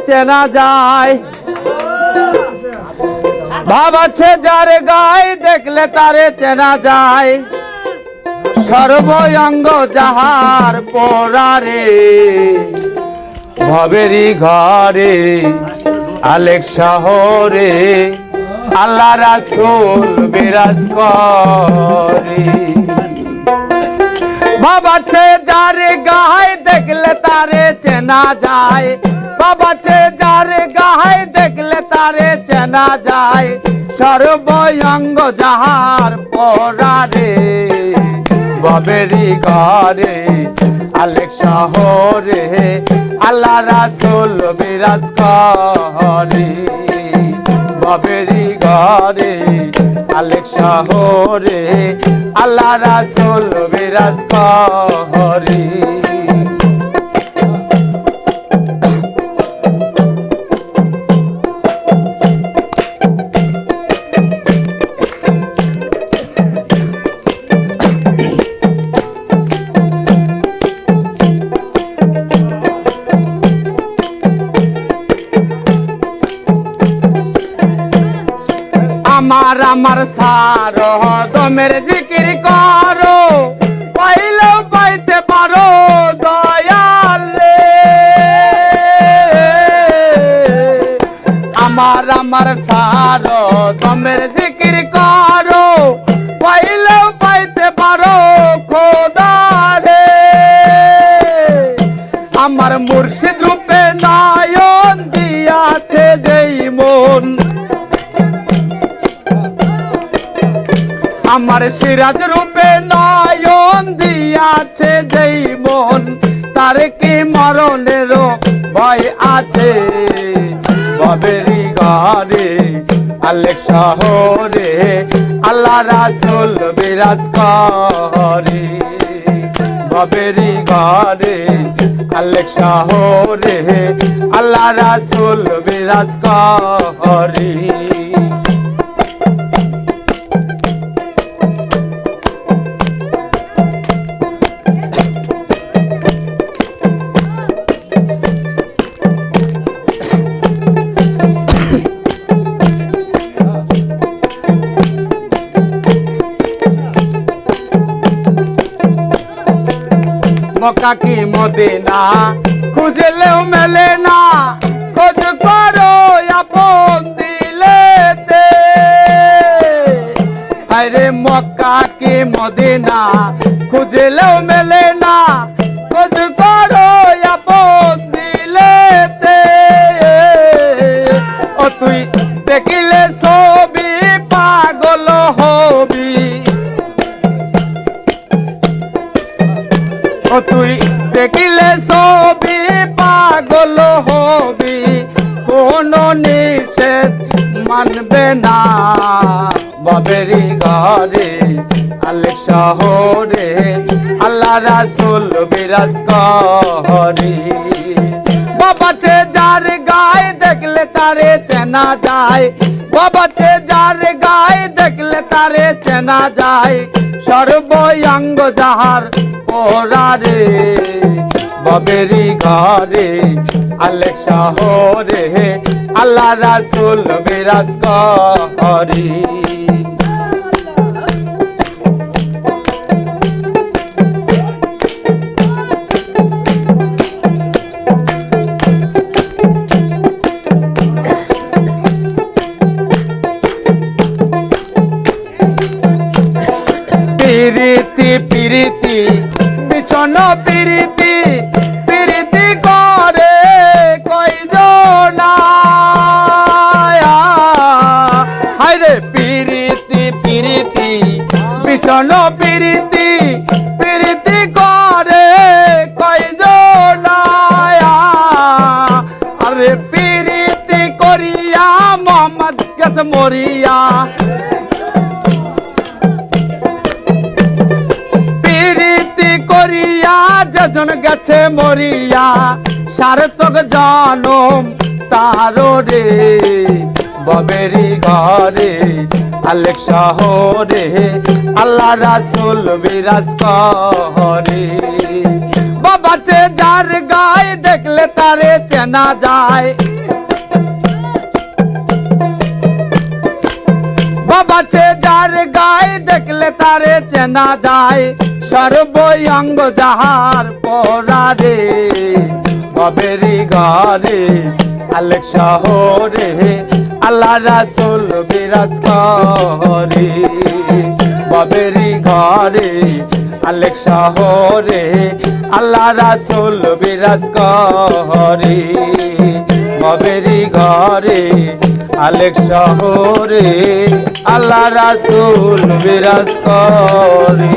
চেনা যায়। ভাব আছে যার গায়ে দেখলে তারে চেনা যায়। সর্বঙ্গ যাহার পরারে ভবেরি ঘরে আলেক শহরে আল্লাহ রাসূল বিরাজ করে। ভাব আছে যার গায়ে দেখলে তারে চেনা যায়। ভাব আছে যার গায়ে দেখলে তারে চেনা যায়। সর্বঙ্গ যাহার পরারে ভবেরি ঘরে আলেক শহরে আল্লাহ রাসূল বিরাজ করে। ভবেরি ঘরে আলেক শহরে আল্লাহ রাসূল বিরাজ করে। আমার সারো তোমের জিকির করো পাইলেও পাইতে পারো দয়াল রে। আমার সারো তোমের জিকির করো পাইলেও পাইতে পারো খোদা রে। আমার মুর্শিদ রূপে নয়ন দিয়াছে যেই মন, আমার সিরাজ রূপে নয়ন দিয়াছে যেই মন, তার কি মরণের ভয় আছে। ভবেরি ঘরে আলেক শহরে আল্লাহ রাসূল বিরাজ করে। ভবেরি ঘরে আলেক শহরে আল্লাহ রাসূল বিরাজ করে। মক্কা কি মদিনা খুঁজলেও মেলে না, খোঁজ করো আপন দিলেতে। আরে মক্কা কি মদিনা খুঁজলেও মেলে না, খোঁজ করো আপন দিলেতে। ও তুই দেখিলে ছবি পাগল হবি, ও তুই দেখিলে ছবি পাগল হবি। কোন নিষেধ মানবে না। ভবেরি ঘরে আলেক শহরে আল্লাহ রাসূল বিরাজ করে। বাবাছে যার গায়ে দেখলে তারে চেনা যায়। বাবাছে যার গায়ে দেখলে তারে চেনা যায়। সর্বঙ্গ যাহার পরারে ভবেরি ঘরে আলেক শহরে আল্লাহ রাসূল বিরাজ করে। পিরিতি পিরিতি ভীষণ পিরিতি, পিরিতি করে কয়জন। হায়রে পিরিতি পিরিতি ভীষণ পিরিতি, পিরিতি করে কয়জন। আরে পিরিতি করিয়া মোহাম্মদ গেছে মরিয়া। যেজন গেছে মরিয়া সার্থক জনম তারো রে। ভবেরি ঘরে আলেক শহরে আল্লাহ রাসূল বিরাজ করে। বাবাছে যার গায়ে দেখলে তারে চেনা যায়। সব আছে যার গায়ে দেখলে তারে চেনা যায় সর্বই অঙ্গ যাহার পরা রে বাবেরি ঘরে আলেক শহরে আল্লাহ রাসূল বিরাজ করে বাবেরি ঘরে আলেক শহরে আল্লাহ রাসূল বিরাজ করে বাবেরি ঘরে আলেক শহরে আল্লাহ রাসূল বিরাজ করে।